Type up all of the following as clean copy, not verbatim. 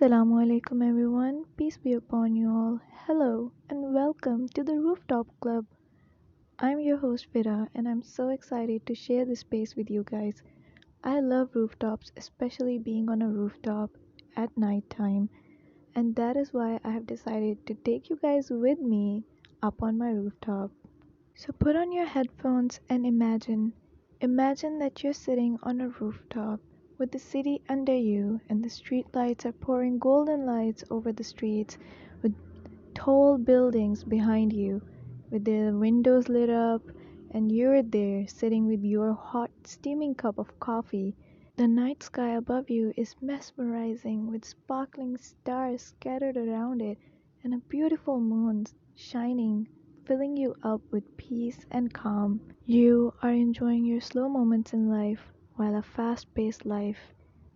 Assalamu alaikum everyone, peace be upon you all. Hello and welcome to the Rooftop Club. I'm your host Vira and I'm so excited to share this space with you guys. I love rooftops, especially being on a rooftop at night time, and that is why I have decided to take you guys with me up on my rooftop. So put on your headphones and imagine that you're sitting on a rooftop with the city under you and the street lights are pouring golden lights over the streets with tall buildings behind you with their windows lit up and you're there sitting with your hot steaming cup of coffee. The night sky above you is mesmerizing with sparkling stars scattered around it and a beautiful moon shining, filling you up with peace and calm. You are enjoying your slow moments in life while a fast paced life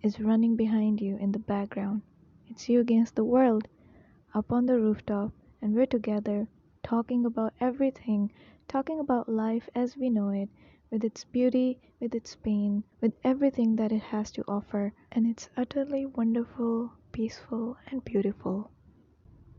is running behind you in the background. It's you against the world up on the rooftop, and we're together talking about everything, talking about life as we know it, with its beauty, with its pain, with everything that it has to offer, and it's utterly wonderful, peaceful, and beautiful.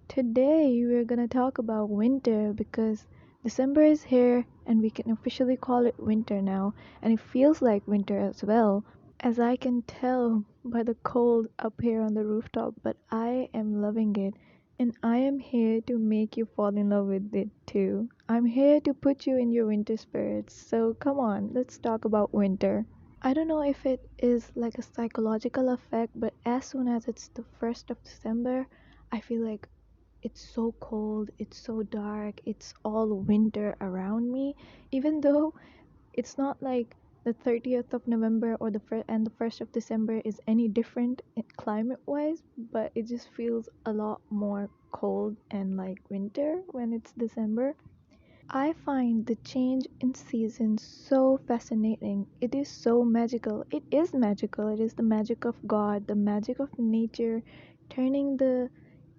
Today, we're gonna talk about winter because December is here and we can officially call it winter now, and it feels like winter as well. As I can tell by the cold up here on the rooftop, but I am loving it. And I am here to make you fall in love with it too. I'm here to put you in your winter spirits. So come on, let's talk about winter. I don't know if it is like a psychological effect, but as soon as it's the 1st of December, I feel like it's so cold, it's so dark, it's all winter around me, even though it's not like the 30th of November or the 1st of December is any different climate wise, but it just feels a lot more cold and like winter when it's December. I find the change in seasons so fascinating. It is so magical. It is magical. It is the magic of God, the magic of nature, turning the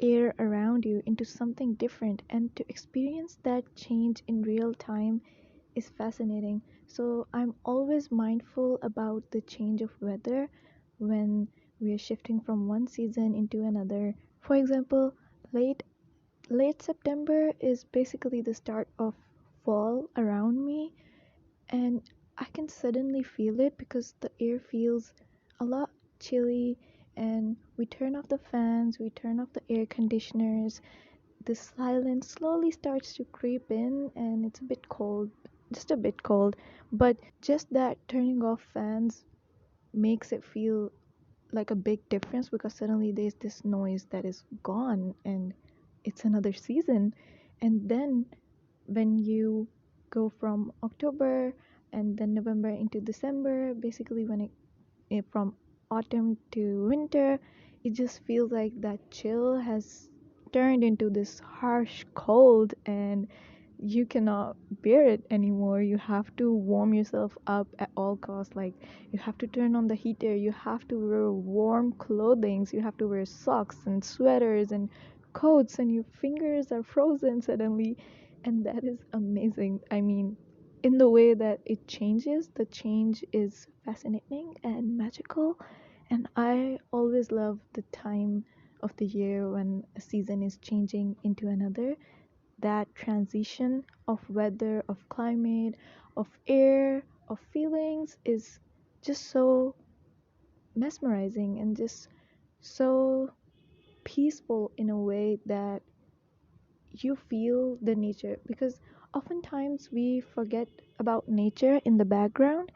air around you into something different. And to experience that change in real time is fascinating. So I'm always mindful about the change of weather when we are shifting from one season into another. For example, late late September is basically the start of fall around me, and I can suddenly feel it because the air feels a lot chilly, and we turn off the fans, we turn off the air conditioners. The silence slowly starts to creep in, and it's a bit cold, just a bit cold, but just that turning off fans makes it feel like a big difference because suddenly there's this noise that is gone and it's another season. And then when you go from October and then November into December, basically from autumn to winter, it just feels like that chill has turned into this harsh cold and you cannot bear it anymore. You have to warm yourself up at all costs. Like you have to turn on the heater, you have to wear warm clothing, you have to wear socks and sweaters and coats, and your fingers are frozen suddenly. And that is amazing. I mean, in the way that it changes, the change is fascinating and magical. And I always love the time of the year when a season is changing into another. That transition of weather, of climate, of air, of feelings is just so mesmerizing and just so peaceful in a way that you feel the nature, because oftentimes we forget about nature in the background,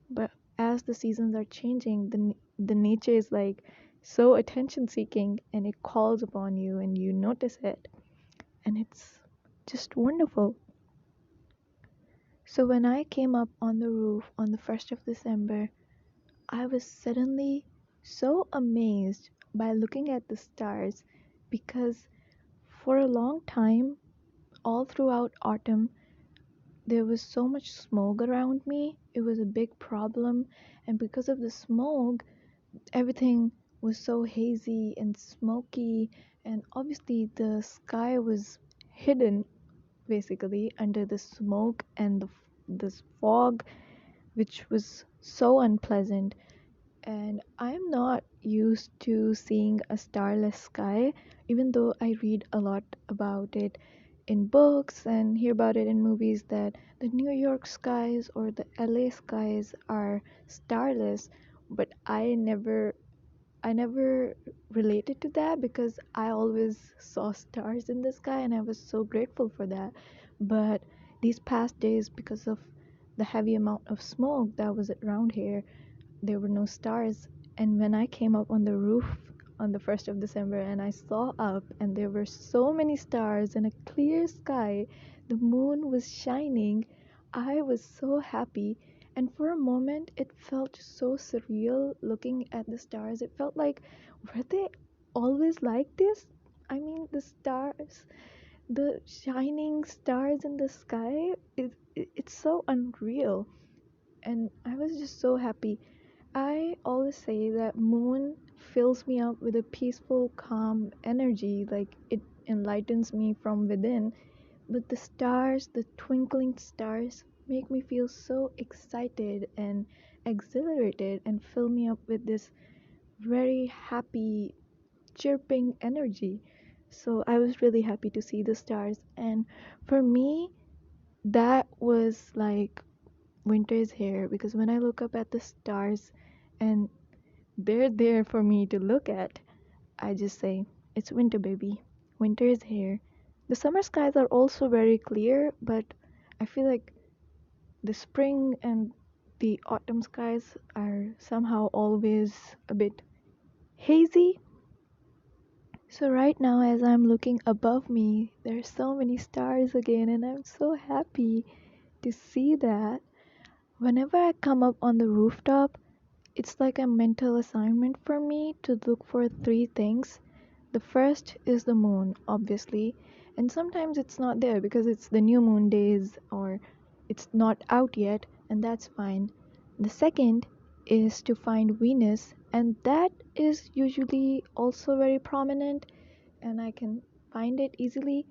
but as the seasons are changing, the nature is like so attention seeking and it calls upon you and you notice it, and it's just wonderful. So when I came up on the roof on the 1st of December, I was suddenly so amazed by looking at the stars, because for a long time, all throughout autumn, there was so much smoke around me. It was a big problem, and because of the smoke, everything was so hazy and smoky, and obviously the sky was hidden basically under the smoke and this fog, which was so unpleasant. and I'm not used to seeing a starless sky, even though I read a lot about it in books and hear about it in movies that the New York skies or the LA skies are starless, but I never related to that because I always saw stars in the sky and I was so grateful for that. But these past days, because of the heavy amount of smoke that was around here, there were no stars. And when I came up on the roof on the 1st of December and I saw up and there were so many stars and a clear sky, the moon was shining, I was so happy. And for a moment, it felt so surreal looking at the stars. It felt like, were they always like this? I mean, the stars, the shining stars in the sky, it's so unreal. And I was just so happy. I always say that moon fills me up with a peaceful, calm energy, like it enlightens me from within. But the stars, the twinkling stars, make me feel so excited and exhilarated and fill me up with this very happy, chirping energy. So I was really happy to see the stars. And for me, that was like winter is here because when I look up at the stars and they're there for me to look at, I just say, it's winter, baby. Winter is here. The summer skies are also very clear, but I feel like the spring and the autumn skies are somehow always a bit hazy. So, right now, as I'm looking above me, there's so many stars again, and I'm so happy to see that. Whenever I come up on the rooftop, it's like a mental assignment for me to look for three things. The first is the moon, obviously, and sometimes it's not there because it's the new moon days or it's not out yet, and that's fine. The second is to find Venus, and that is usually also very prominent, and I can find it easily.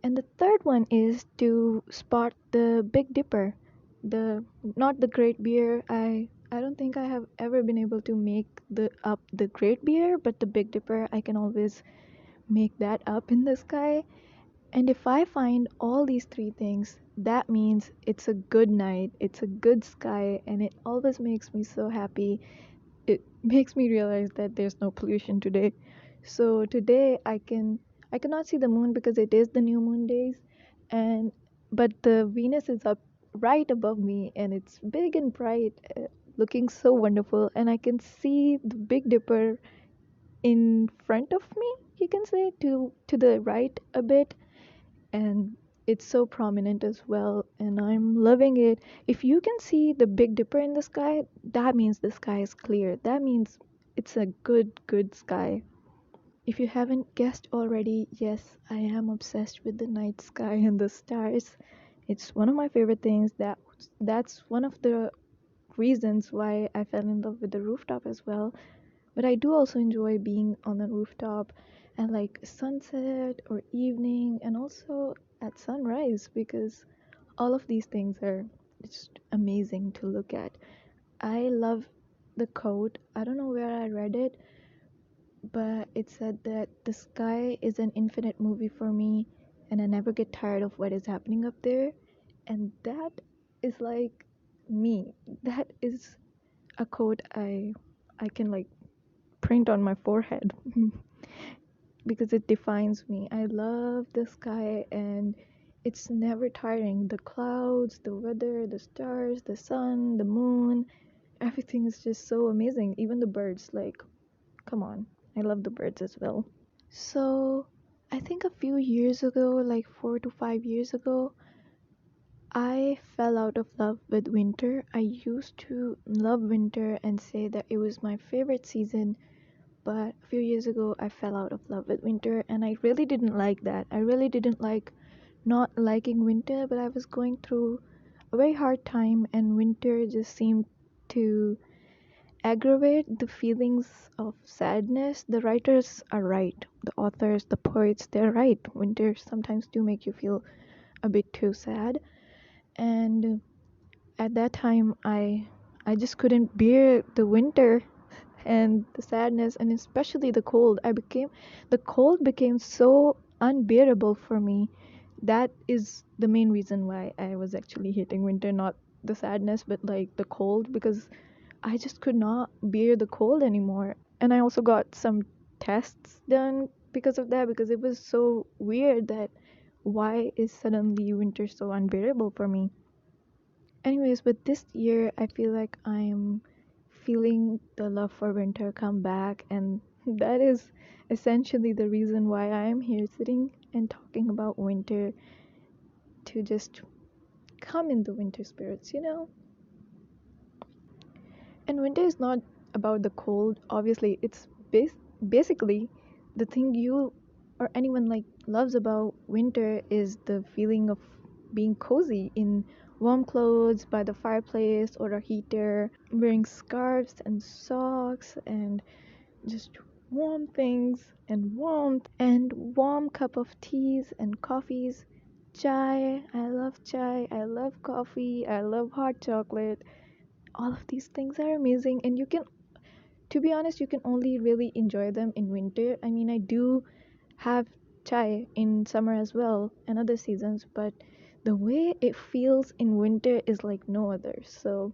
And the third one is to spot the Big Dipper, the not the Great Bear. I don't think I have ever been able to make the Great Bear, but the Big Dipper I can always make that up in the sky. And if I find all these three things, that means it's a good night, it's a good sky, and it always makes me so happy. It makes me realize that there's no pollution today. So today I cannot see the moon because it is the new moon days, and but the Venus is up right above me and it's big and bright, looking so wonderful, and I can see the Big Dipper in front of me. You can say to the right a bit, and it's so prominent as well, and I'm loving it. If you can see the Big Dipper in the sky, that means the sky is clear. That means it's a good sky. If you haven't guessed already, yes, I am obsessed with the night sky and the stars. It's one of my favorite things. That's one of the reasons why I fell in love with the rooftop as well. But I do also enjoy being on the rooftop at like sunset or evening and also at sunrise because all of these things are just amazing to look at. I love the quote. I don't know where I read it, but it said that the sky is an infinite movie for me and I never get tired of what is happening up there. And that is like me. That is a quote I can like print on my forehead because it defines me. I love the sky and it's never tiring. The clouds, the weather, the stars, the sun, the moon, everything is just so amazing. Even the birds, like, come on. I love the birds as well. So, I think a few years ago, like 4 to 5 years ago, I fell out of love with winter. I used to love winter and say that it was my favorite season, but a few years ago I fell out of love with winter and I really didn't like that. I really didn't like not liking winter, but I was going through a very hard time and winter just seemed to aggravate the feelings of sadness. The writers are right. The authors, the poets, they're right. Winter sometimes do make you feel a bit too sad. And at that time I just couldn't bear the winter. and the sadness, and especially the cold became so unbearable for me. That is the main reason why I was actually hating winter, not the sadness, but like the cold, because I just could not bear the cold anymore. And I also got some tests done because of that, because it was so weird that why is suddenly winter so unbearable for me. Anyways, but this year I feel like I'm feeling the love for winter come back, and that is essentially the reason why I am here sitting and talking about winter, to just come in the winter spirits, you know? And winter is not about the cold, obviously. Basically the thing you or anyone like loves about winter is the feeling of being cozy in warm clothes by the fireplace or a heater, wearing scarves and socks and just warm things and warmth and warm cup of teas and coffees. Chai, I love chai, I love coffee, I love hot chocolate. All of these things are amazing, and you can, to be honest, you can only really enjoy them in winter. I mean, I do have chai in summer as well and other seasons, but the way it feels in winter is like no other. So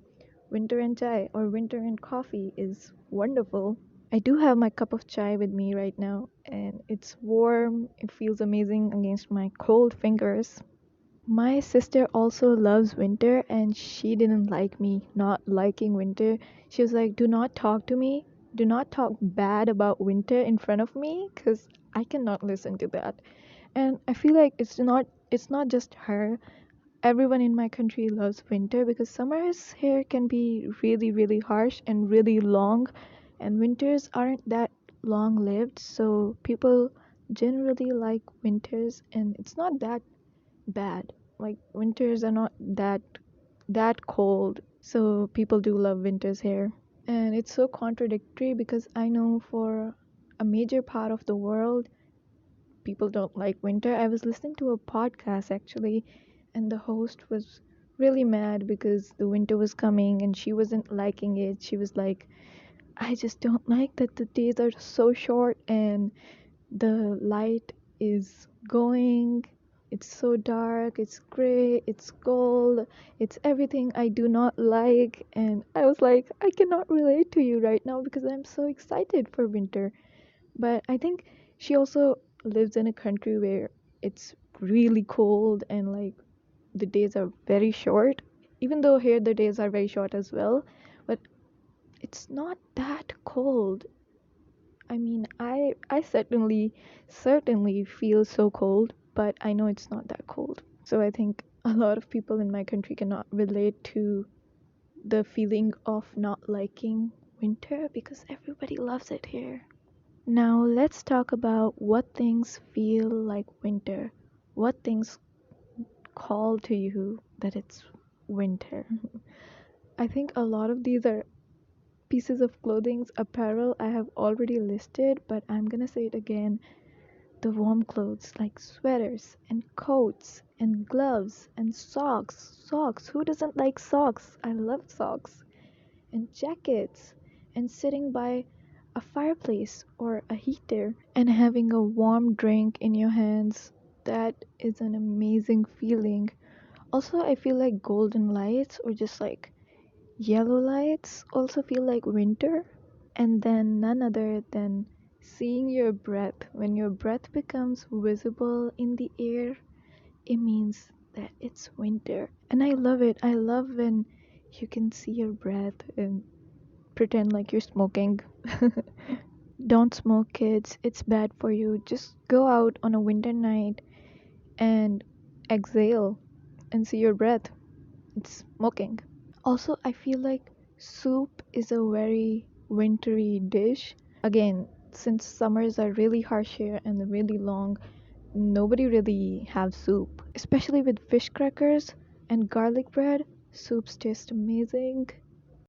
winter and chai or winter and coffee is wonderful. I do have my cup of chai with me right now, and it's warm, it feels amazing against my cold fingers. My sister also loves winter, and she didn't like me not liking winter. She was like, "Do not talk to me. Do not talk bad about winter in front of me, because I cannot listen to that." And I feel like it's not just her. Everyone in my country loves winter because summers here can be really, really harsh and really long, and winters aren't that long lived. So people generally like winters, and it's not that bad. Like winters are not that cold, so people do love winters here. And it's so contradictory because I know for a major part of the world, people don't like winter. I was listening to a podcast actually, and the host was really mad because the winter was coming and she wasn't liking it. She was like, "I just don't like that the days are so short and the light is going. It's so dark, it's gray, it's cold, it's everything I do not like." And I was like, I cannot relate to you right now because I'm so excited for winter. But I think she also lives in a country where it's really cold and like the days are very short. Even though here the days are very short as well, but it's not that cold. I mean, I certainly feel so cold, but I know it's not that cold. So I think a lot of people in my country cannot relate to the feeling of not liking winter because everybody loves it here. Now let's talk about what things feel like winter. What things call to you that it's winter. I think a lot of these are pieces of clothing, apparel I have already listed, but I'm gonna say it again. The warm clothes like sweaters and coats and gloves and socks. Socks. Who doesn't like socks? I love socks. And jackets. And sitting by a fireplace or a heater and having a warm drink in your hands. That is an amazing feeling. Also, I feel like golden lights or just like yellow lights also feel like winter. And then none other than seeing your breath. When your breath becomes visible in the air, it means that it's winter. And I love it. I love when you can see your breath and pretend like you're smoking. Don't smoke, kids. It's bad for you. Just go out on a winter night and exhale and see your breath. It's smoking. Also, I feel like soup is a very wintry dish. Again, since summers are really harsh here and really long, nobody really have soup. Especially with fish crackers and garlic bread, soups taste amazing.